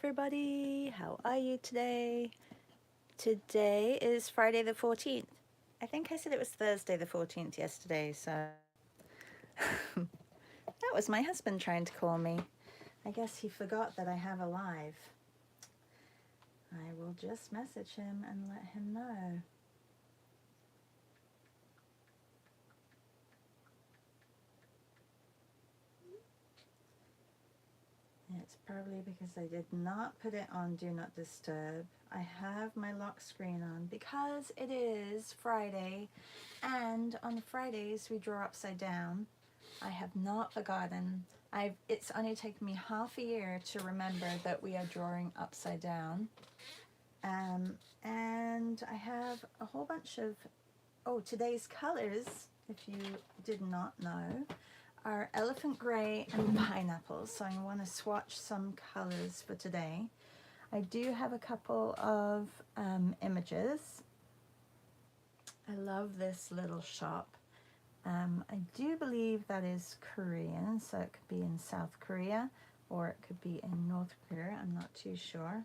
everybody, how are you today? Today is Friday the 14th. I think I said it was Thursday the 14th yesterday, so that was my husband trying to call me. I guess he forgot that I have a live. I will just message him and let him know. It's probably because I did not put it on Do Not Disturb. I have my lock screen on because it is Friday, and on Fridays we draw upside down. I have not forgotten. It's only taken me half a year to remember that we are drawing upside down. And I have a whole bunch of, today's colors, if you did not know, are elephant grey and pineapple. So I want to swatch some colors for today. I do have a couple of images. I love this little shop. I do believe that is Korean, so it could be in South Korea or it could be in North Korea. I'm not too sure.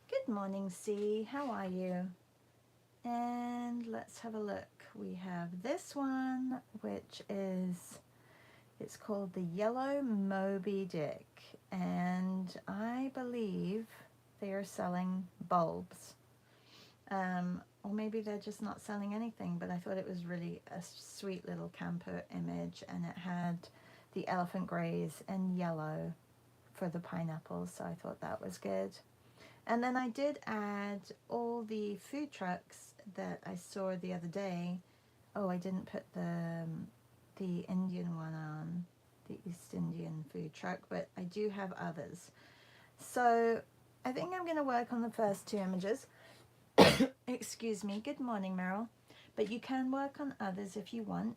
Good morning, C. How are you? And let's have a look. We have this one, which is, it's called the Yellow Moby Dick, and I believe they are selling bulbs. Or maybe they're just not selling anything, but I thought it was really a sweet little camper image, and it had the elephant greys and yellow for the pineapples, so I thought that was good. And then I did add all the food trucks that I saw the other day. Oh, I didn't put the Indian one on, the East Indian food truck, but I do have others. So I think I'm going to work on the first two images. Excuse me. Good morning, Meryl. But you can work on others if you want.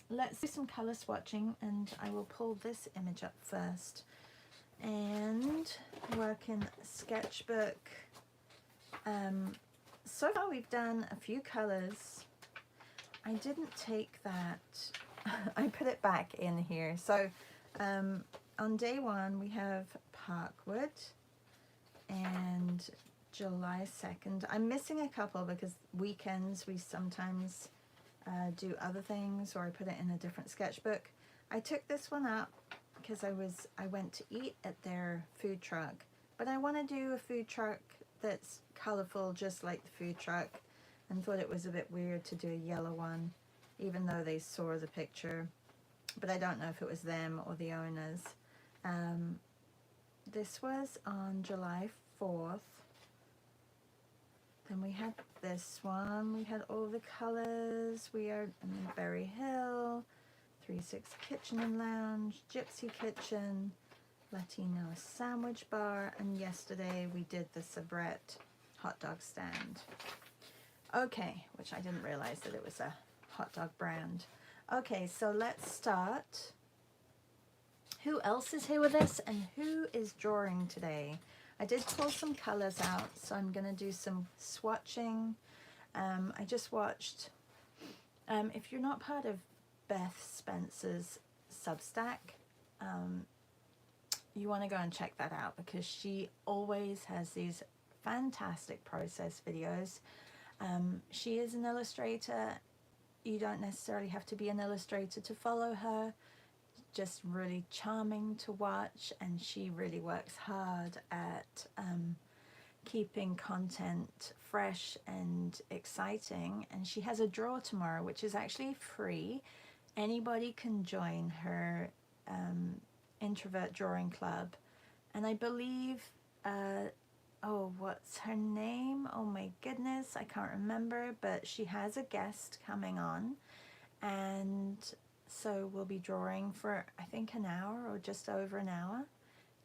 Let's do some color swatching, and I will pull this image up first and work in Sketchbook. So far we've done a few colors. I didn't take that. I put it back in here. So on day one we have Parkwood and July 2nd. I'm missing a couple because weekends we sometimes do other things, or I put it in a different sketchbook. I took this one up because I went to eat at their food truck, but I want to do a food truck that's colorful just like the food truck, and thought it was a bit weird to do a yellow one even though they saw the picture, but I don't know if it was them or the owners. This was on July 4th. Then we had this one. We had all the colors. We are in Berry Hill, 36 Kitchen and Lounge, Gypsy Kitchen, Latino Sandwich Bar, and yesterday we did the Sabrett hot dog stand. Okay, which I didn't realize that it was a hot dog brand. Okay, so let's start. Who else is here with us, and who is drawing today? I did pull some colors out, so I'm going to do some swatching. I just watched, if you're not part of Beth Spencer's Substack, you want to go and check that out, because she always has these fantastic process videos. She is an illustrator. You don't necessarily have to be an illustrator to follow her. Just really charming to watch, and she really works hard at keeping content fresh and exciting. And she has a draw tomorrow, which is actually free. Anybody can join her introvert drawing club, and I believe what's her name? Oh my goodness, I can't remember, but she has a guest coming on, and so we'll be drawing for, I think, an hour or just over an hour.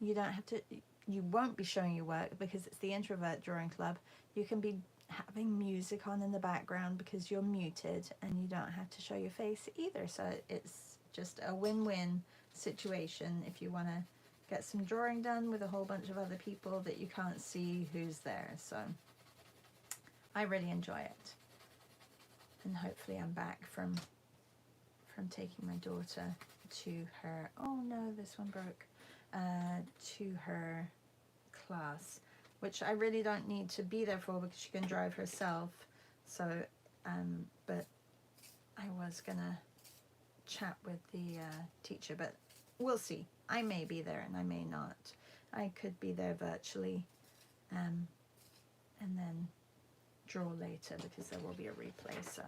You don't have to, you won't be showing your work because it's the introvert drawing club. You can be having music on in the background because you're muted, and you don't have to show your face either. So it's just a win-win situation if you want to get some drawing done with a whole bunch of other people that you can't see who's there. So I really enjoy it, and hopefully I'm back from taking my daughter to her, oh no, this one broke, to her class, which I really don't need to be there for because she can drive herself. So, but I was gonna chat with the teacher, but we'll see. I may be there and I may not. I could be there virtually, and then draw later because there will be a replay, so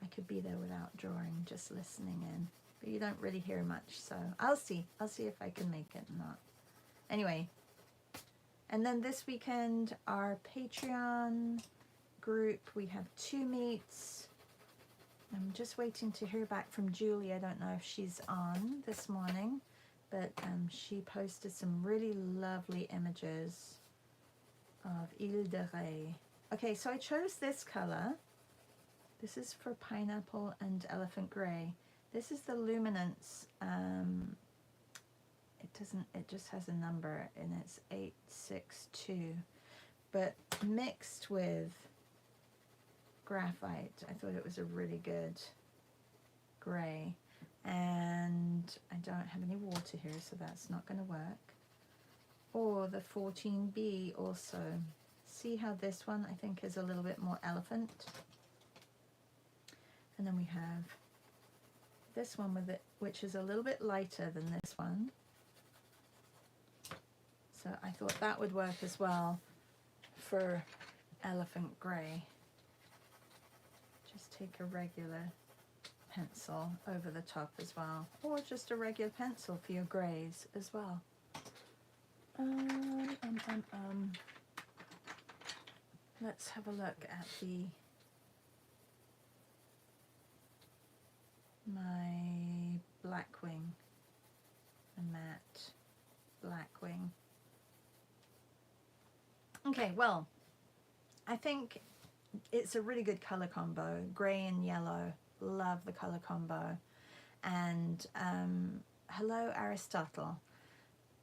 I could be there without drawing, just listening in. But you don't really hear much, so I'll see if I can make it or not. Anyway, and then this weekend, our Patreon group, we have 2 meets. I'm just waiting to hear back from Julie. I don't know if she's on this morning, but she posted some really lovely images of Ile de Ré. Okay, so I chose this color. This is for Pineapple and Elephant Grey. This is the luminance. It just has a number and it's 862, but mixed with graphite. I thought it was a really good gray, and I don't have any water here, so that's not going to work. Or the 14B also. See how this one I think is a little bit more elephant, and then we have this one with it, which is a little bit lighter than this one. So I thought that would work as well for Elephant Grey. Just take a regular pencil over the top as well, or just a regular pencil for your greys as well. Let's have a look at my Blackwing, the matte Blackwing. Okay, well, I think it's a really good color combo. Gray and yellow, love the color combo. And hello Aristotle.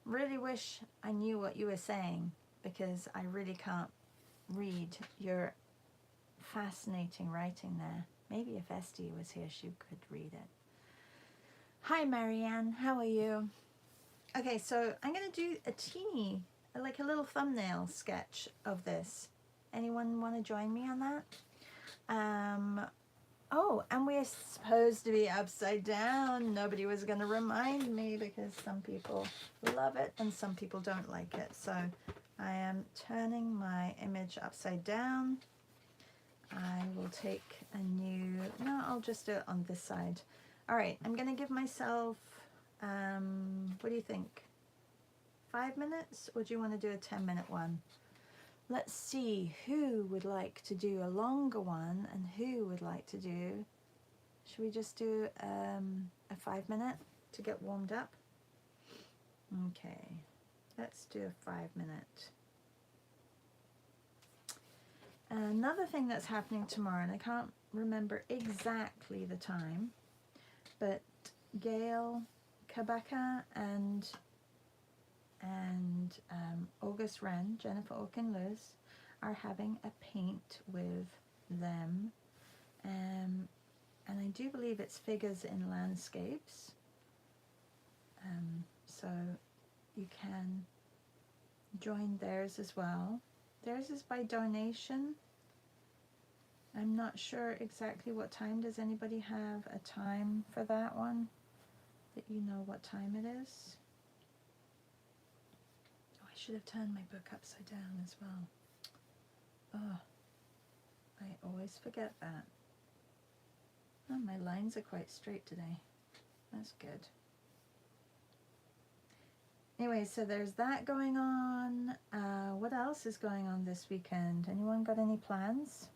Really wish I knew what you were saying because I really can't read your fascinating writing there. Maybe if Esty was here she could read it. Hi Marianne, how are you? Okay, so I'm going to do a teeny, like a little thumbnail sketch of this. Anyone want to join me on that? Oh, and we're supposed to be upside down. Nobody was going to remind me because some people love it and some people don't like it. So I am turning my image upside down. I will take a new, no, I'll just do it on this side. All right, I'm going to give myself, what do you think? 5 minutes, or do you want to do a 10-minute one? Let's see who would like to do a longer one and who would like to do, should we just do a 5-minute to get warmed up? Okay, let's do a 5-minute. Another thing that's happening tomorrow, and I can't remember exactly the time, but Gail Kabaka and August Wren, Jennifer Orkin-Lewis, are having a paint with them. And I do believe it's figures in landscapes. So you can join theirs as well. Theirs is by donation. I'm not sure exactly what time. Does anybody have a time for that one? That you know what time it is? Oh, I should have turned my book upside down as well. Oh, I always forget that. Oh, my lines are quite straight today. That's good. Anyway, so there's that going on. What else is going on this weekend? Anyone got any plans?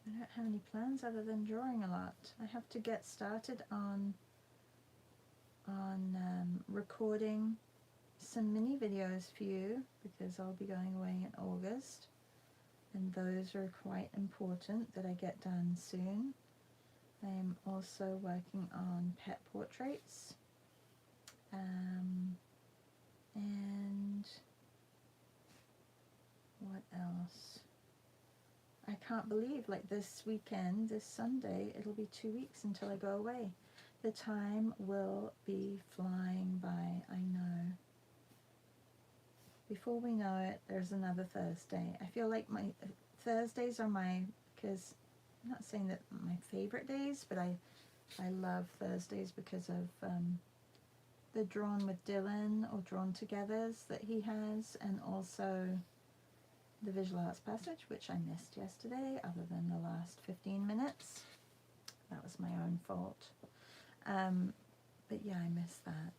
I don't have any plans other than drawing a lot. I have to get started on recording some mini videos for you because I'll be going away in August, and those are quite important that I get done soon. I am also working on pet portraits, and what else? I can't believe, like, this weekend, this Sunday, it'll be 2 weeks until I go away. The time will be flying by, I know. Before we know it, there's another Thursday. I feel like my Thursdays are because I'm not saying that my favorite days, but I love Thursdays because of the Drawn with Dylan or Drawn Togethers that he has, and also the Visual Arts Passage, which I missed yesterday, other than the last 15 minutes. That was my own fault. But yeah, I missed that.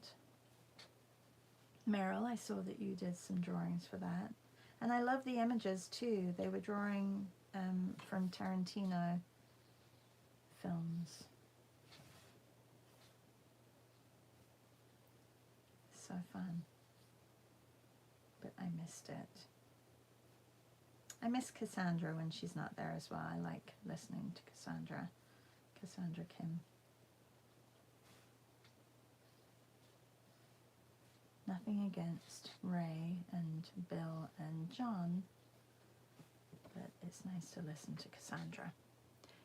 Meryl, I saw that you did some drawings for that. And I love the images too. They were drawing from Tarantino films. So fun. But I missed it. I miss Cassandra when she's not there as well. I like listening to Cassandra Kim. Nothing against Ray and Bill and John, but it's nice to listen to Cassandra.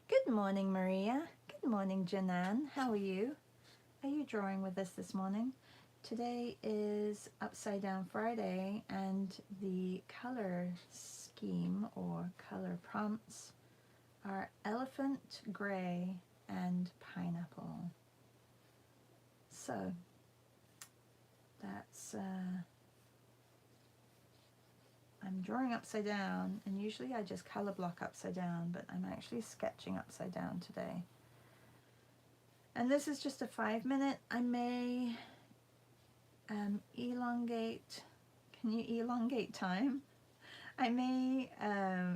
Good morning, Maria. Good morning, Janan. How are you? Are you drawing with us this morning? Today is Upside Down Friday, and the color scheme or color prompts are elephant, gray, and pineapple. So that's I'm drawing upside down, and usually I just color block upside down, but I'm actually sketching upside down today. And this is just a 5-minute. I may elongate. Can you elongate time? I may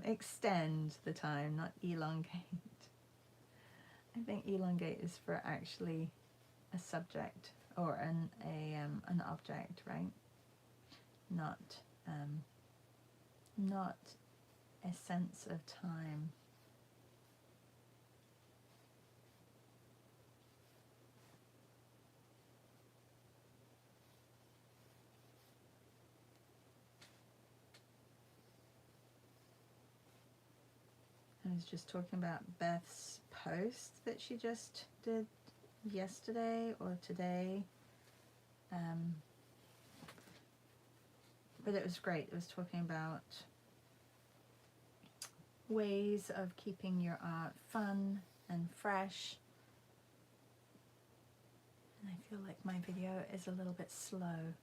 extend the time, not elongate. I think elongate is for actually a subject or an object, right? Not a sense of time. I was just talking about Beth's post that she just did yesterday or today. But it was great. It was talking about ways of keeping your art fun and fresh. And I feel like my video is a little bit slow.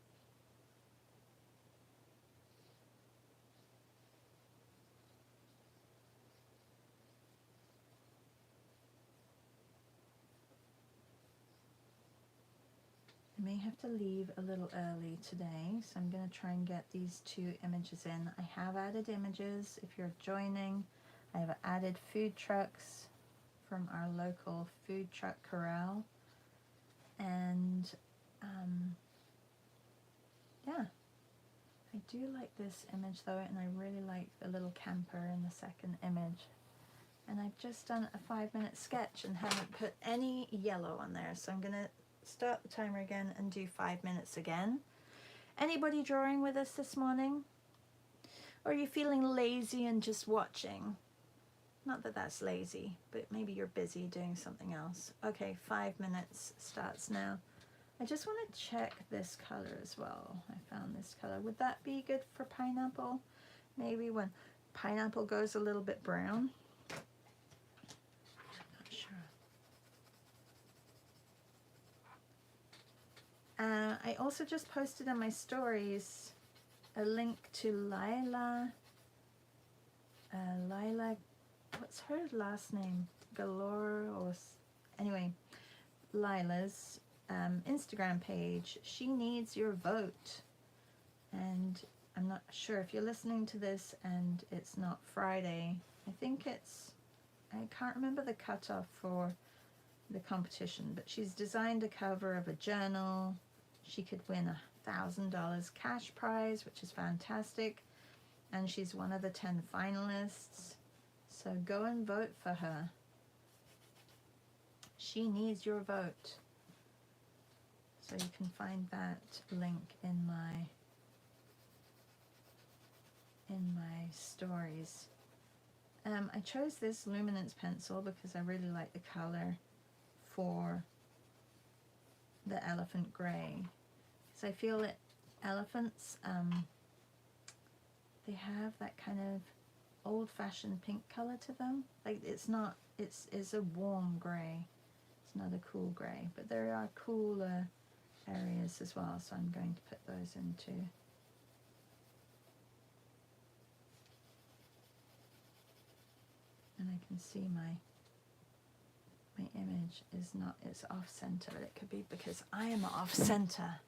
I may have to leave a little early today, so I'm going to try and get these 2 images in. I have added images. If you're joining, I have added food trucks from our local food truck corral. And yeah, I do like this image though, and I really like the little camper in the second image. And I've just done a 5-minute sketch and haven't put any yellow on there, so I'm going to start the timer again and do 5 minutes again. Anybody drawing with us this morning? Or are you feeling lazy and just watching? Not that that's lazy, but maybe you're busy doing something else. Okay, 5 minutes starts now. I just want to check this color as well. I found this color. Would that be good for pineapple? Maybe when pineapple goes a little bit brown. I also just posted on my stories a link to Lila, what's her last name? Galore, or anyway, Lila's Instagram page. She needs your vote. And I'm not sure if you're listening to this and it's not Friday. I think I can't remember the cutoff for the competition, but she's designed a cover of a journal. She could win $1,000 cash prize, which is fantastic, and she's one of the 10 finalists, so go and vote for her. She needs your vote. So you can find that link in my stories. I chose this luminance pencil because I really like the color for the elephant grey. So I feel that elephants, they have that kind of old-fashioned pink color to them. Like it's not, it's a warm grey. It's not a cool grey, but there are cooler areas as well, so I'm going to put those in too. And I can see my image is not, it's off center, but it could be because I am off center.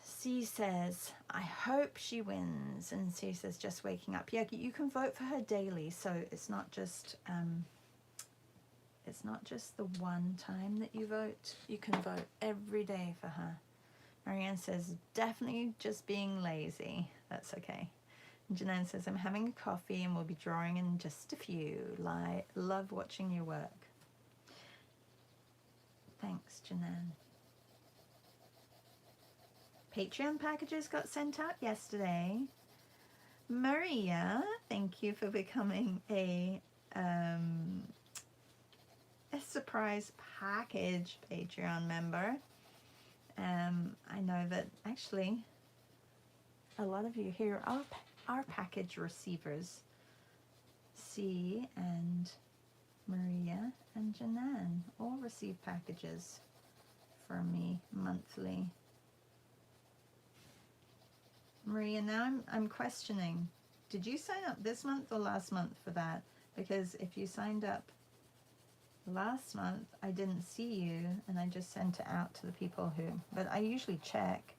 C says, I hope she wins. And C says, just waking up. Yeah, you can vote for her daily, so it's not just the one time that you vote. You can vote every day for her. Marianne says, definitely just being lazy. That's okay. And Janine says, I'm having a coffee and we'll be drawing in just a few. Love watching your work. Thanks, Janine. Patreon packages got sent out yesterday. Maria, thank you for becoming a surprise package Patreon member. I know that actually a lot of you here are package receivers. C and Maria and Janan all receive packages from me monthly. Maria, now I'm questioning, did you sign up this month or last month for that? Because if you signed up last month, I didn't see you and I just sent it out to the people who, but I usually check,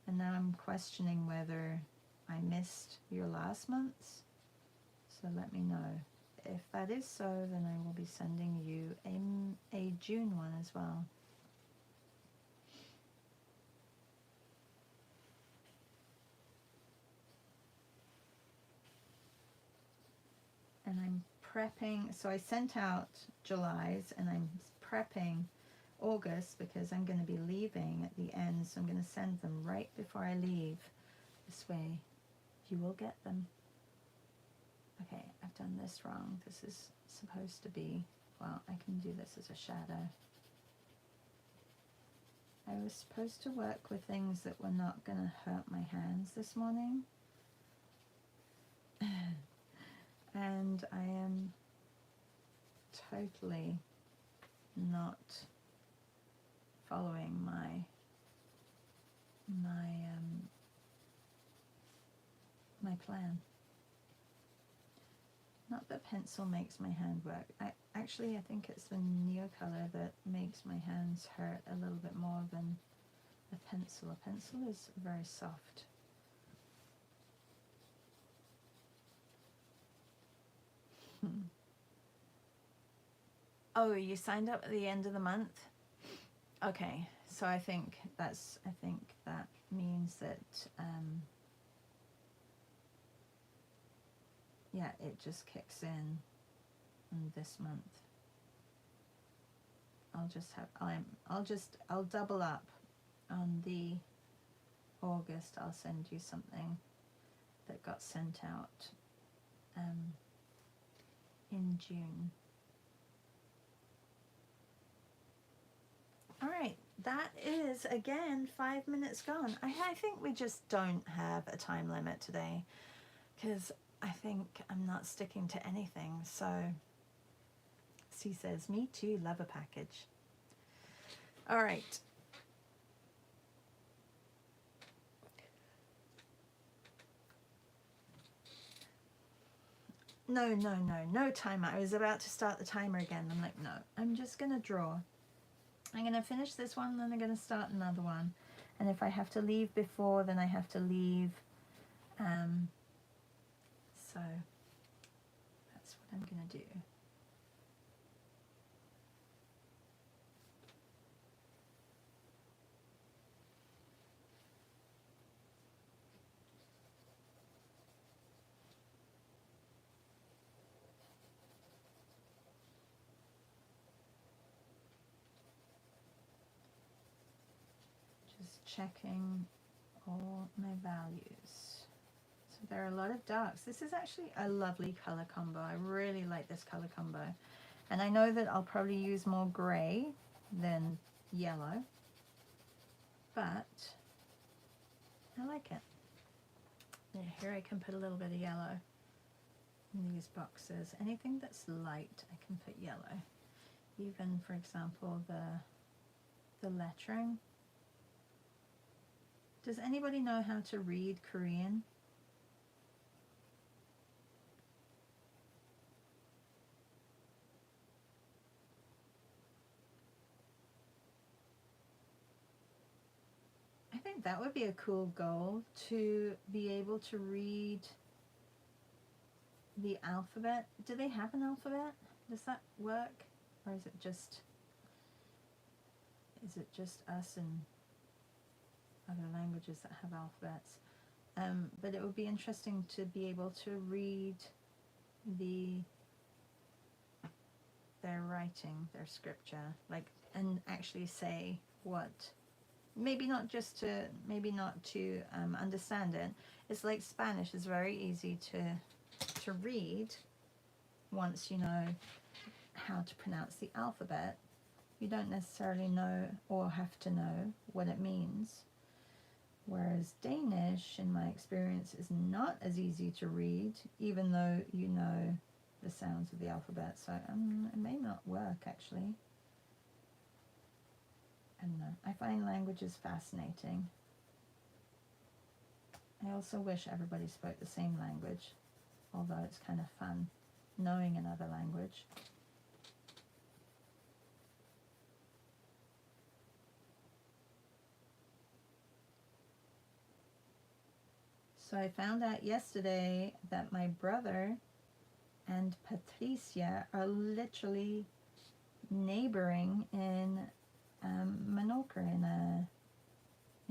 and now I'm questioning whether I missed your last month's. So let me know. If that is so, then I will be sending you a June one as well. And I'm prepping, so I sent out July's and I'm prepping August because I'm going to be leaving at the end, so I'm going to send them right before I leave. This way you will get them. Okay, I've done this wrong. This is supposed to be, well, I can do this as a shadow. I was supposed to work with things that were not going to hurt my hands this morning. And I am totally not following my plan. Not that pencil makes my hand work. I think it's the Neocolor that makes my hands hurt a little bit more than a pencil. A pencil is very soft. Oh, you signed up at the end of the month? Okay, so I think that means that yeah, it just kicks in this month. I'll double up on the August. I'll send you something that got sent out in June. All right, that is again 5 minutes gone. I think we just don't have a time limit today because I think I'm not sticking to anything. So C says, me too, love a package. All right. No timer. I was about to start the timer again. I'm like, no, I'm just going to draw. I'm going to finish this one, then I'm going to start another one. And if I have to leave before, then I have to leave. So that's what I'm going to do. Just checking all my values. So there are a lot of darks. This is actually a lovely color combo. I really like this color combo. And I know that I'll probably use more gray than yellow, but I like it. Yeah, here I can put a little bit of yellow in these boxes. Anything that's light, I can put yellow. Even, for example, the lettering. Does anybody know how to read Korean? I think that would be a cool goal, to be able to read the alphabet. Do they have an alphabet? Does that work? Or is it just us and other languages that have alphabets? But it would be interesting to be able to read their writing, their scripture, like, and actually say what, maybe not to understand it. It's like Spanish is very easy to read once you know how to pronounce the alphabet. You don't necessarily know or have to know what it means. Whereas Danish, in my experience, is not as easy to read, even though you know the sounds of the alphabet. So it may not work, actually. I don't know. I find languages fascinating. I also wish everybody spoke the same language, although it's kind of fun knowing another language. So I found out yesterday that my brother and Patricia are literally neighboring in Menorca, in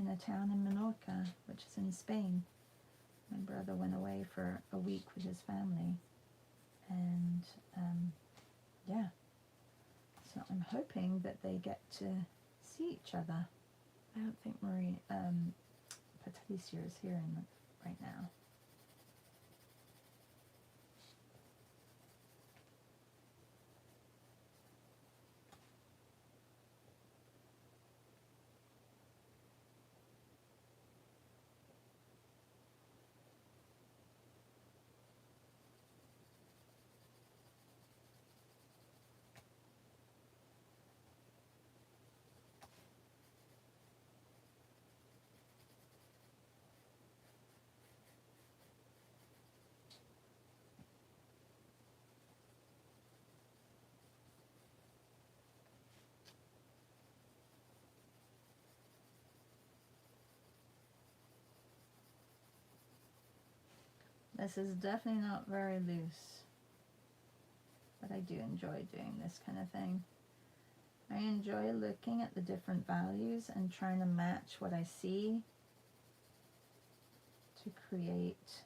a town in Menorca, which is in Spain. My brother went away for a week with his family, and yeah, so I'm hoping that they get to see each other. I don't think Patricia is here right now. This is definitely not very loose, but I do enjoy doing this kind of thing. I enjoy looking at the different values and trying to match what I see to create,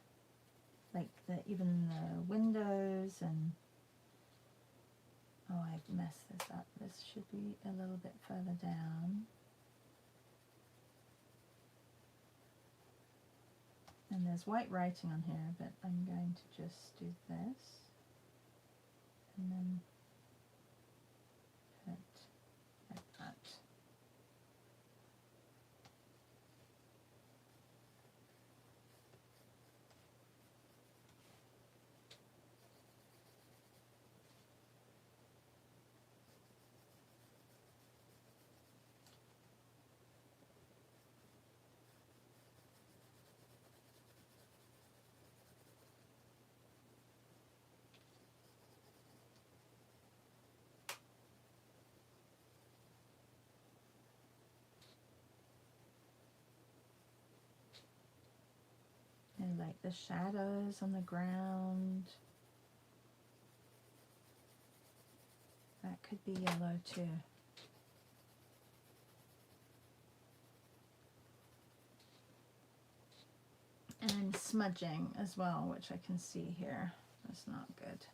like, even the windows. And oh, I've messed this up. This should be a little bit further down. And there's white writing on here, but I'm going to just do this and then put like that. And like the shadows on the ground. That could be yellow too. And I'm smudging as well, which I can see here. That's not good.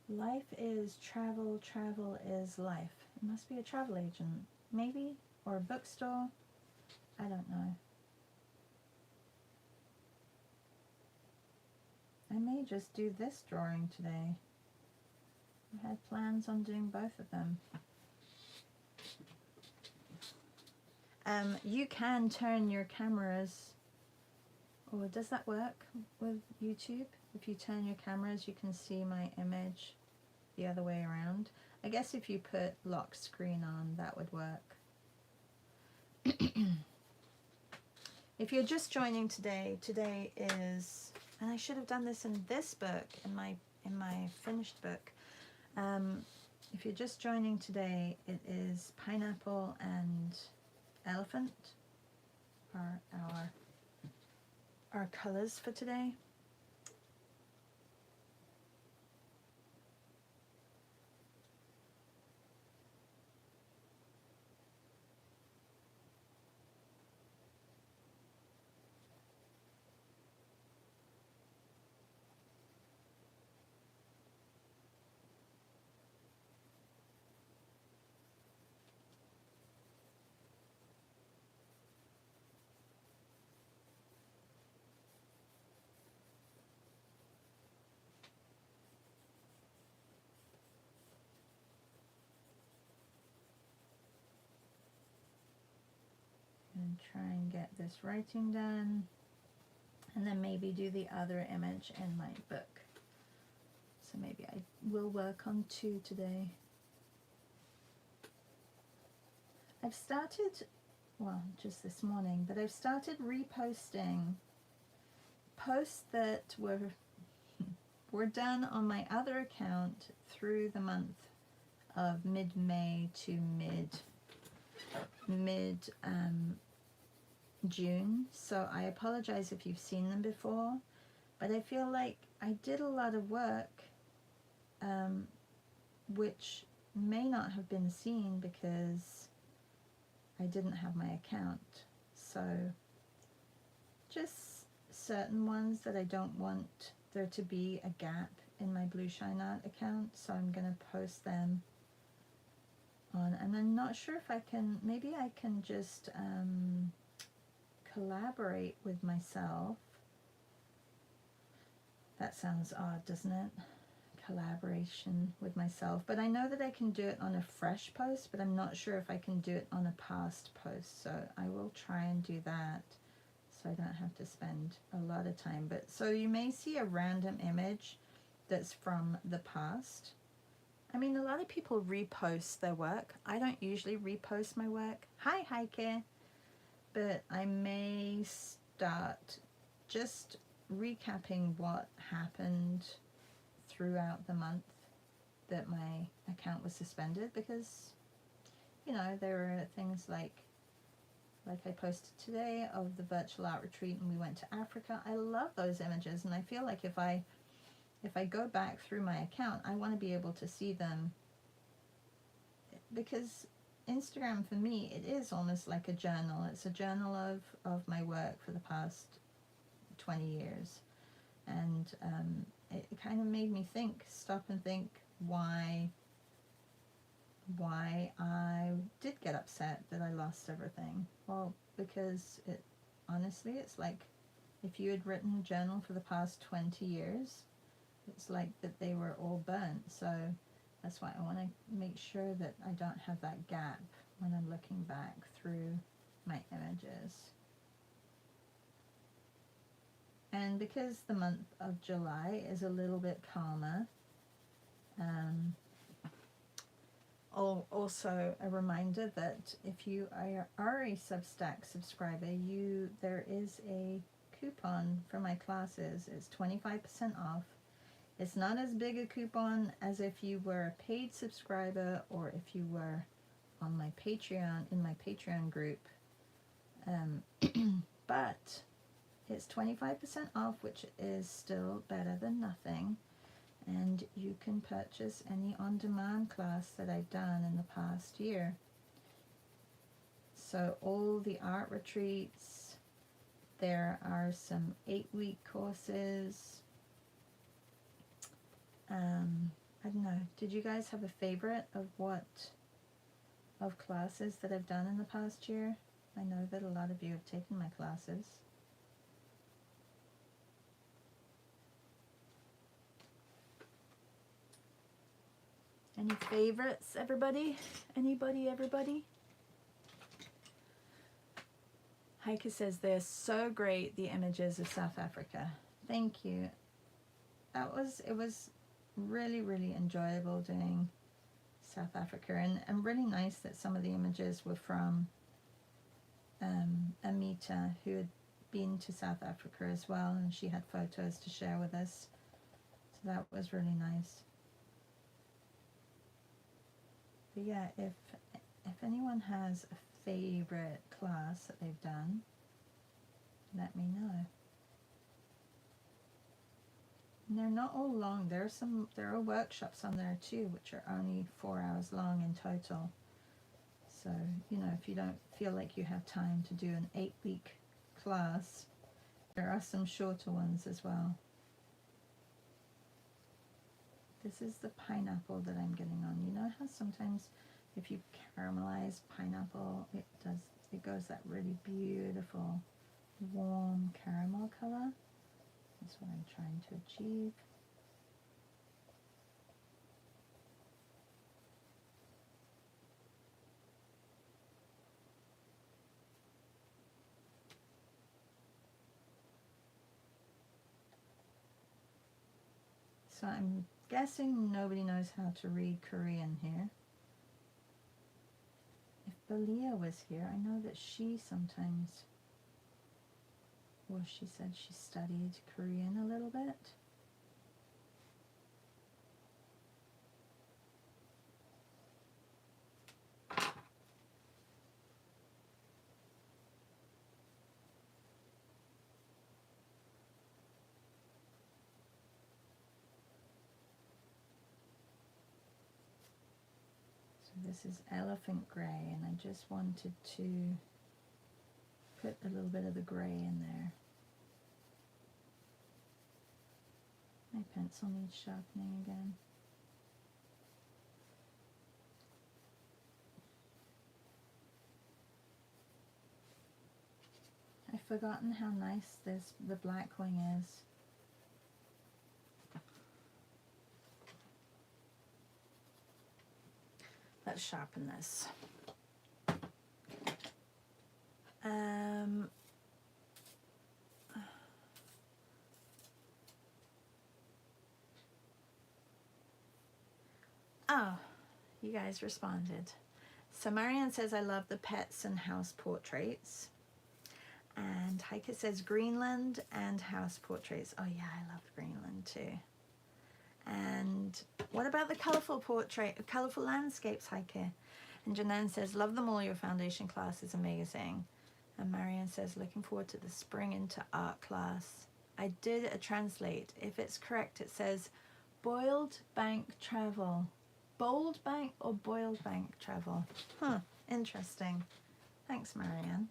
Life is travel, travel is life. It must be a travel agent, maybe, or a bookstore. I don't know. I may just do this drawing today. I had plans on doing both of them. You can turn your cameras, or does that work with YouTube? If you turn your cameras, you can see my image the other way around. I guess if you put lock screen on, that would work. If you're just joining today, today is, and I should have done this in this book, in my finished book. If you're just joining today, it is pineapple and elephant are our colors for today. And try and get this writing done, and then maybe do the other image in my book. So maybe I will work on 2 today. I've started, well, just this morning, but I've started reposting posts that were done on my other account through the month of mid-May to mid June. So I apologize if you've seen them before, but I feel like I did a lot of work which may not have been seen because I didn't have my account. So just certain ones that I don't want there to be a gap in my Blue Shine Art account, so I'm going to post them on, and I'm not sure if I can, maybe I can just collaborate with myself. That sounds odd, doesn't it? Collaboration with myself. But I know that I can do it on a fresh post, but I'm not sure if I can do it on a past post. So I will try and do that so I don't have to spend a lot of time. But so you may see a random image that's from the past. I mean, a lot of people repost their work. I don't usually repost my work. Hi, Heike. But I may start just recapping what happened throughout the month that my account was suspended, because, you know, there were things like I posted today of the virtual art retreat and we went to Africa. I love those images, and I feel like if I go back through my account, I want to be able to see them, because Instagram for me, it is almost like a journal. It's a journal of my work for the past 20 years. And it kind of made me stop and think why I did get upset that I lost everything. Well, because honestly, it's like if you had written a journal for the past 20 years, it's like that they were all burnt. So that's why I want to make sure that I don't have that gap when I'm looking back through my images. And because the month of July is a little bit calmer, also a reminder that if you are a Substack subscriber, there is a coupon for my classes. It's 25% off. It's not as big a coupon as if you were a paid subscriber or if you were on my Patreon, in my Patreon group. But it's 25% off, which is still better than nothing. And you can purchase any on-demand class that I've done in the past year. So all the art retreats, there are some 8-week courses. I don't know, did you guys have a favorite of classes that I've done in the past year? I know that a lot of you have taken my classes. Any favorites, everybody? Anybody, everybody? Heike says they're so great, the images of South Africa. Thank you. It was really, really enjoyable doing South Africa, and really nice that some of the images were from Amita, who had been to South Africa as well, and she had photos to share with us. So that was really nice. But yeah, if anyone has a favorite class that they've done, let me know. And they're not all long. There are workshops on there too, which are only 4 hours long in total. So, you know, if you don't feel like you have time to do an 8-week class, there are some shorter ones as well. This is the pineapple that I'm getting on. You know how sometimes if you caramelize pineapple, it goes that really beautiful warm caramel color. That's what I'm trying to achieve. So I'm guessing nobody knows how to read Korean here. If Belia was here, I know that she sometimes, well, she said she studied Korean a little bit. So this is Elephant Gray, and I just wanted to put a little bit of the gray in there. My pencil needs sharpening again. I've forgotten how nice the black wing is. Let's sharpen this. Oh, you guys responded. So Marianne says, I love the pets and house portraits. And Heike says Greenland and house portraits. Oh yeah, I love Greenland too. And what about the colorful landscapes, Heike? And Janine says, love them all, your foundation class is amazing. And Marianne says, looking forward to the spring into art class. I did a translate. If it's correct, it says boiled bank travel. Bold bank or boiled bank travel? Huh, interesting. Thanks, Marianne.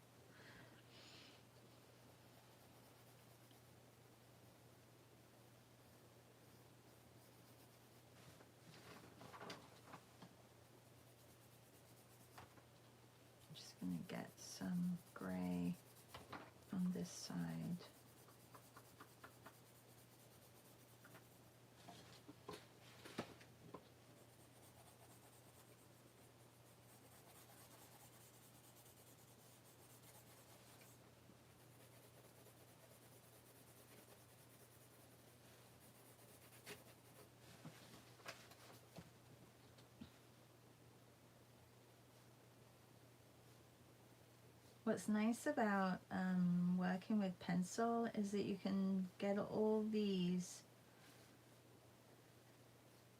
I'm just going to get some gray on this side. What's nice about working with pencil is that you can get all these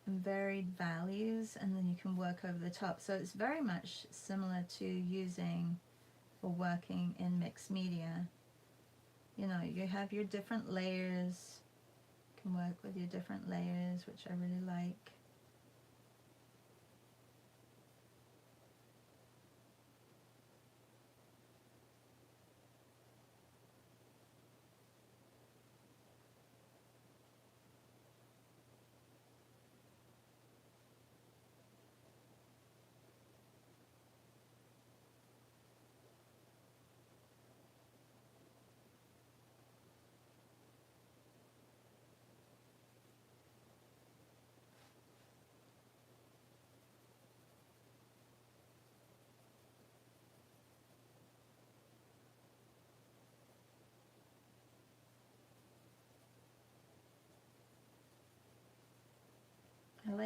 varied values and then you can work over the top. So it's very much similar to using or working in mixed media. You know, you have your different layers, you can work with your different layers, which I really like.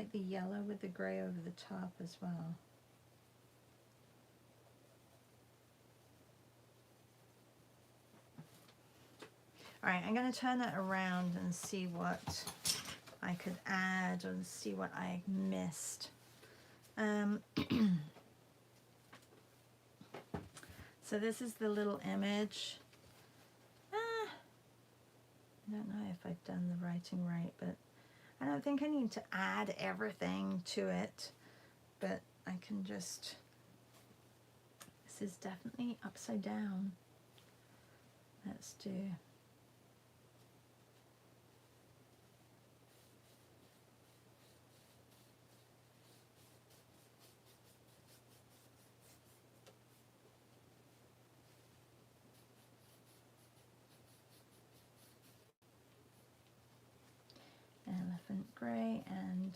like the yellow with the gray over the top as well. All right, I'm going to turn it around and see what I could add and see what I missed. So this is the little image. I don't know if I've done the writing right, but I don't think I need to add everything to it, but I can just, this is definitely upside down. Let's do, elephant gray and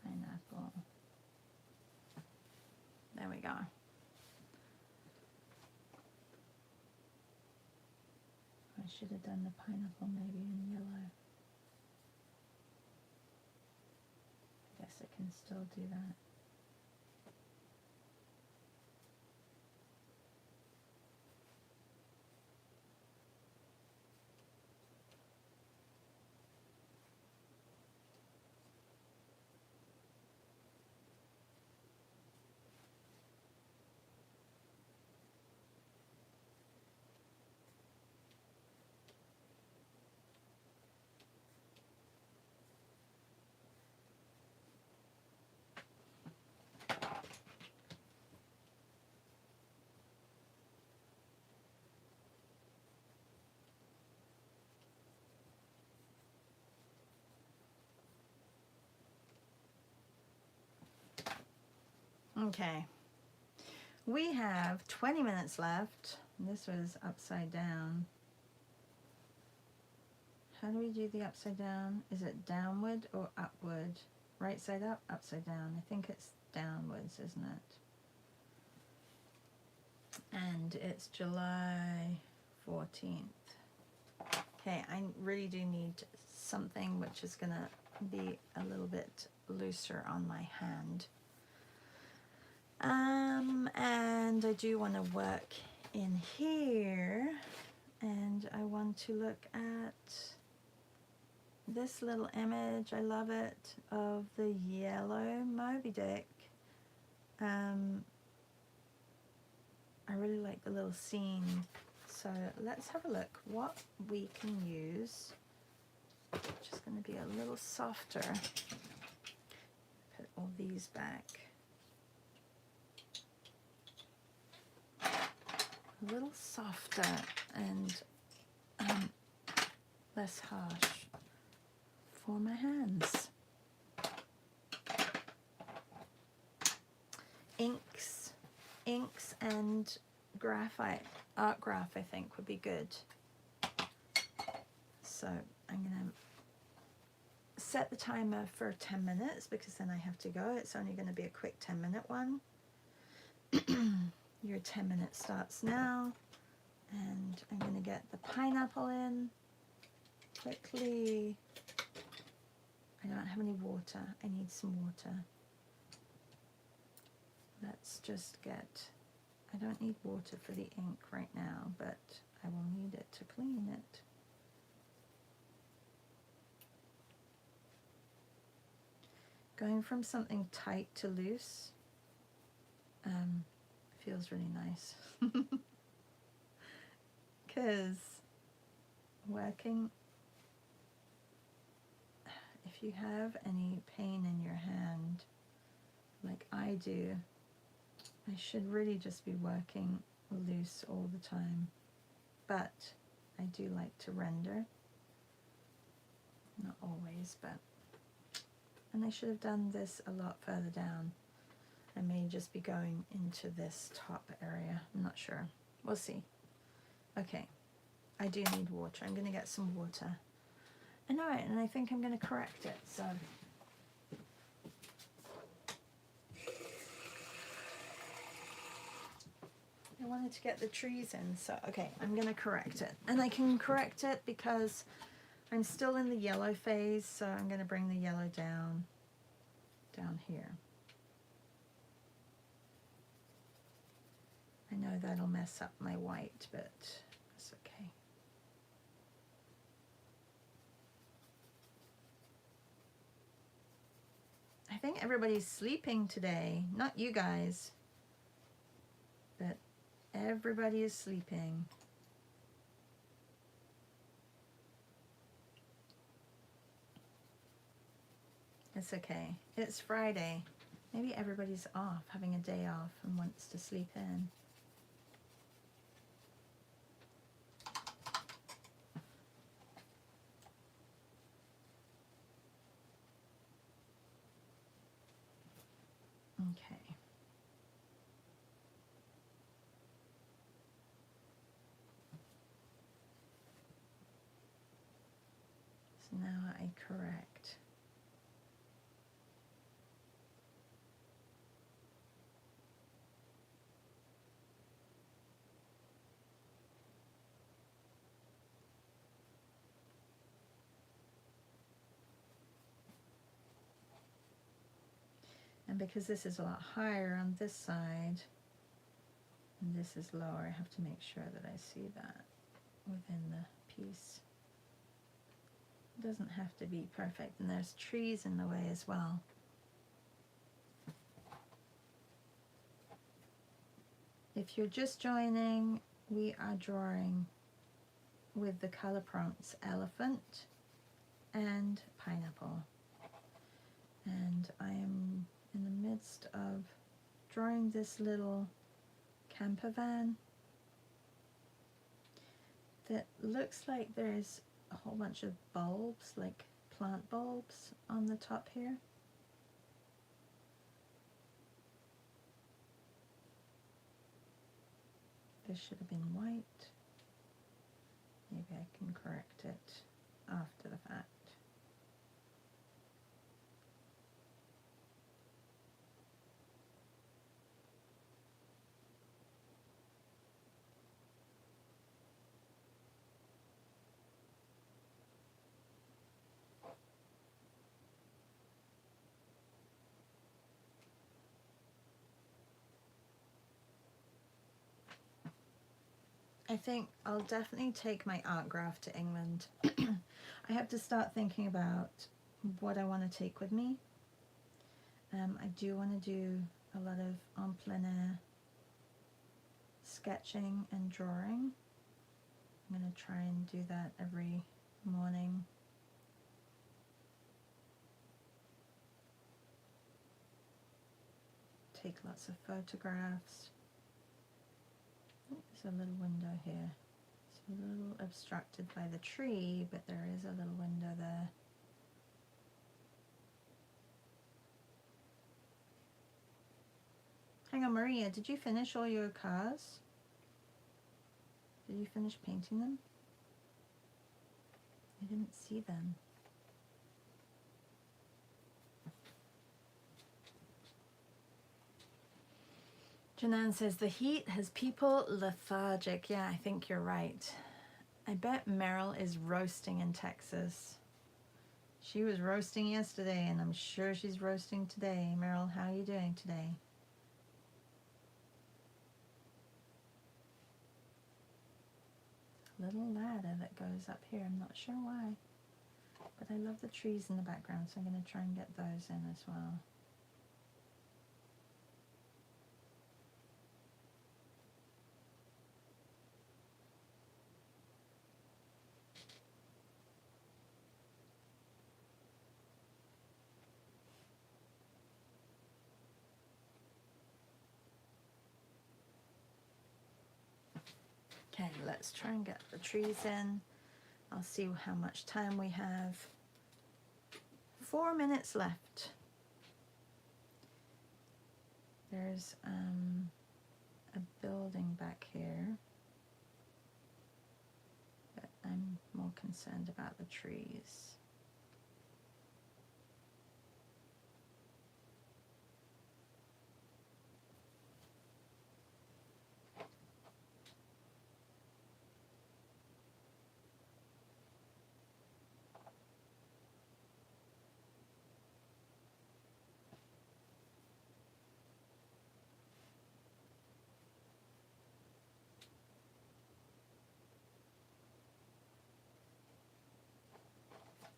pineapple. There we go. I should have done the pineapple maybe in yellow. I guess I can still do that. Okay, we have 20 minutes left. This was upside down. How do we do the upside down? Is it downward or upward? Right side up, upside down. I think it's downwards, isn't it? And it's July 14th. Okay, I really do need something which is gonna be a little bit looser on my hand. And I do want to work in here, and I want to look at this little image. I love it, of the yellow Moby Dick. I really like the little scene. So let's have a look what we can use. Just going to be a little softer. Put all these back. A little softer and less harsh for my hands. Inks and graphite, art graph I think would be good. So I'm gonna set the timer for 10 minutes because then I have to go. It's only going to be a quick 10-minute one. Your 10 minutes starts now, and I'm going to get the pineapple in quickly. I don't have any water. I need some water. Let's just get, I don't need water for the ink right now, but I will need it to clean it. Going from something tight to loose feels really nice. Because working, if you have any pain in your hand, like I do, I should really just be working loose all the time. But I do like to render. Not always, but... And I should have done this a lot further down. I may just be going into this top area. I'm not sure. We'll see. Okay. I do need water. I'm going to get some water. And alright, and I think I'm going to correct it. So... I wanted to get the trees in, so okay, I'm going to correct it. And I can correct it because I'm still in the yellow phase, so I'm going to bring the yellow down here. I know that'll mess up my white, but it's okay. I think everybody's sleeping today. Not you guys, but everybody is sleeping. It's okay. It's Friday. Maybe everybody's off, having a day off and wants to sleep in. Okay. So now I correct. And because this is a lot higher on this side, and this is lower, I have to make sure that I see that within the piece. It doesn't have to be perfect, and there's trees in the way as well. If you're just joining, we are drawing with the color prompts elephant and pineapple. And I am in the midst of drawing this little camper van that looks like there's a whole bunch of bulbs, like plant bulbs on the top here. This should have been white. Maybe I can correct it after the fact. I think I'll definitely take my art graph to England. I have to start thinking about what I want to take with me. I do want to do a lot of en plein air sketching and drawing. I'm going to try and do that every morning. Take lots of photographs. There's a little window here. It's a little obstructed by the tree, but there is a little window there. Hang on, Maria, did you finish all your cars? Did you finish painting them? I didn't see them. Janan says, the heat has people lethargic. Yeah, I think you're right. I bet Meryl is roasting in Texas. She was roasting yesterday, and I'm sure she's roasting today. Meryl, how are you doing today? Little ladder that goes up here. I'm not sure why. But I love the trees in the background, so I'm going to try and get those in as well. Okay, let's try and get the trees in. I'll see how much time we have. 4 minutes left. There's a building back here, but I'm more concerned about the trees.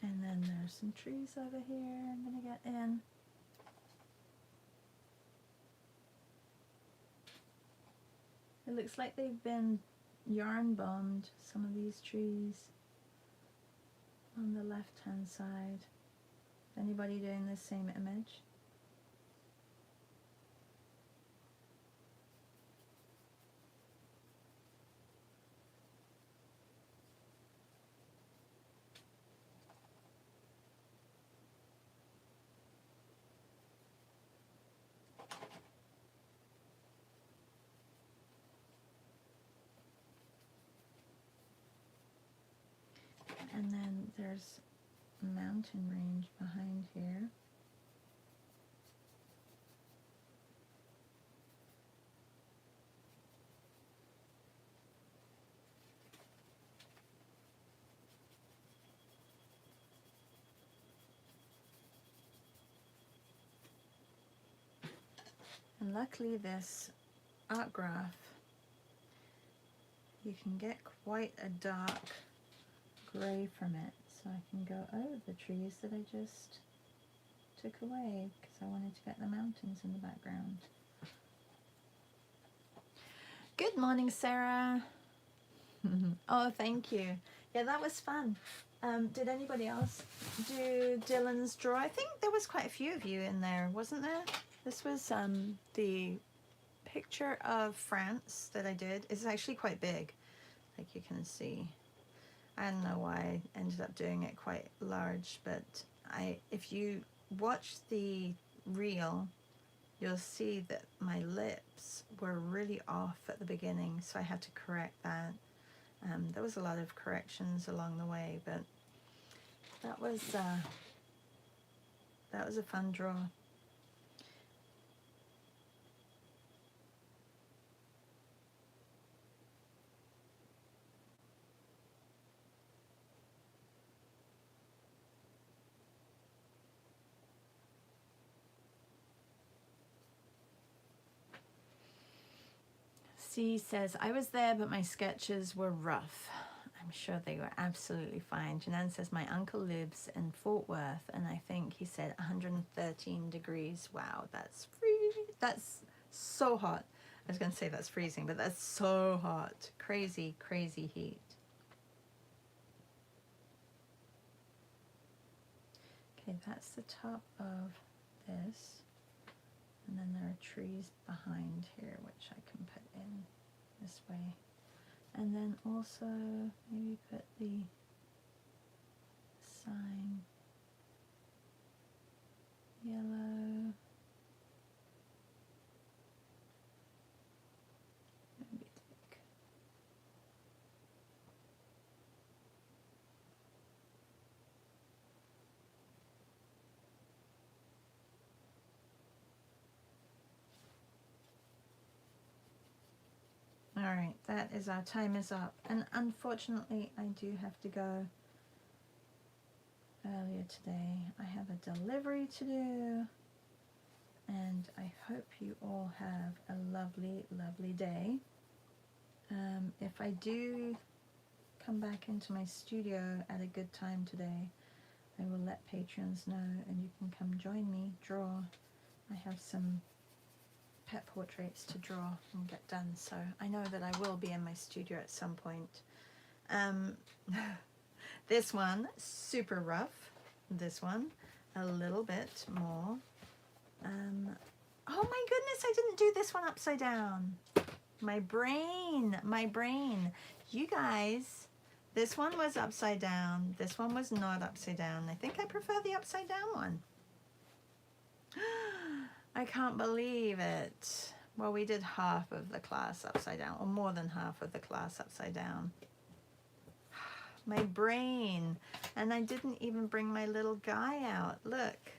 And then there's some trees over here I'm going to get in. It looks like they've been yarn bombed, some of these trees on the left hand side. Anybody doing the same image? And then there's a mountain range behind here. And luckily this art graph, you can get quite a dark grey from it. So I can go over the trees that I just took away because I wanted to get the mountains in the background. Good morning, Sarah. Oh, thank you. Yeah, that was fun. Did anybody else do Dylan's draw? I think there was quite a few of you in there, wasn't there? This was the picture of France that I did. It's actually quite big, like you can see. I don't know why I ended up doing it quite large, but if you watch the reel, you'll see that my lips were really off at the beginning, so I had to correct that. There was a lot of corrections along the way, but that was a fun draw. C says, I was there, but my sketches were rough. I'm sure they were absolutely fine. Janan says, my uncle lives in Fort Worth, and I think he said 113 degrees. Wow, that's that's so hot. I was going to say that's freezing, but that's so hot. Crazy, crazy heat. Okay, that's the top of this. And then there are trees behind here, which I can put in this way. And then also maybe put the sign yellow. Maybe thick. All right, that is our time is up. And unfortunately, I do have to go earlier today. I have a delivery to do. And I hope you all have a lovely, lovely day. If I do come back into my studio at a good time today, I will let patrons know and you can come join me, draw. I have some pet portraits to draw and get done, so I know that I will be in my studio at some point. This one, super rough. This one, a little bit more. Oh my goodness, I didn't do this one upside down. My brain. You guys, this one was upside down. This one was not upside down. I think I prefer the upside down one. I can't believe it. Well, we did half of the class upside down, or more than half of the class upside down. My brain. And I didn't even bring my little guy out. Look.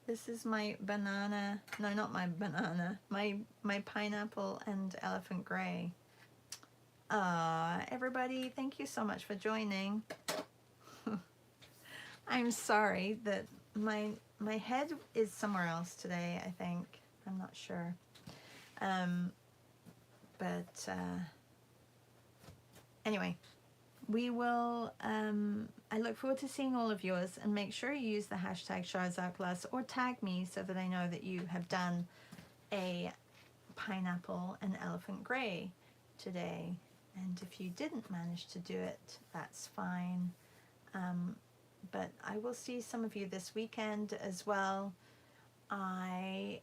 This is my banana, no, not my banana, my pineapple and elephant gray. Everybody, thank you so much for joining. I'm sorry that my head is somewhere else today, I think. I'm not sure. Anyway, we will, I look forward to seeing all of yours, and make sure you use the hashtag Shards Art Class or tag me so that I know that you have done a pineapple and elephant grey today. And if you didn't manage to do it, that's fine. But I will see some of you this weekend as well. I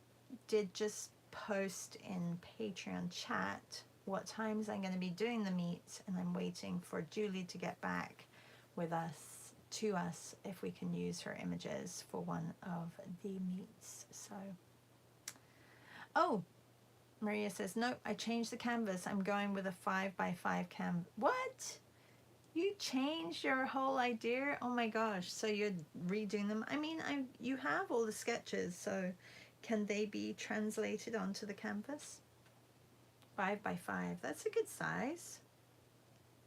did just post in Patreon chat what times I'm going to be doing the meets, and I'm waiting for Julie to get back with us, to us, if we can use her images for one of the meets. So, oh, Maria says, nope, I changed the canvas. I'm going with a 5x5 canvas. What? You changed your whole idea? Oh my gosh. So you're redoing them? I mean, you have all the sketches, so can they be translated onto the canvas? 5x5. That's a good size.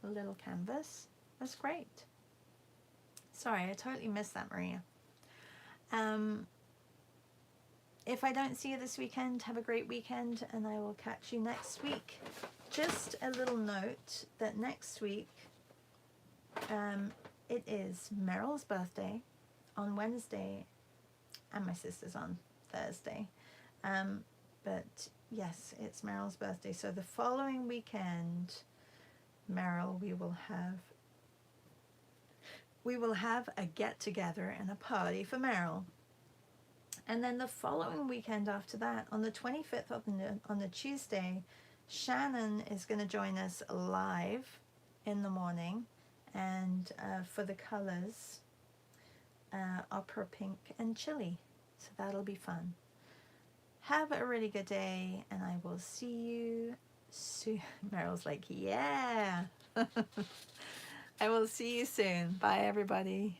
A little canvas. That's great. Sorry, I totally missed that, Maria. If I don't see you this weekend, have a great weekend, and I will catch you next week. Just a little note that next week, it is Meryl's birthday on Wednesday, and my sister's on Thursday. But yes, it's Meryl's birthday. So the following weekend, Meryl, we will have a get-together and a party for Meryl. And then the following weekend after that, on the 25th on the Tuesday, Shannon is going to join us live in the morning, and for the colors, opera pink and chili. So that'll be fun. Have a really good day, and I will see you soon. Meryl's like, yeah. I will see you soon. Bye, everybody.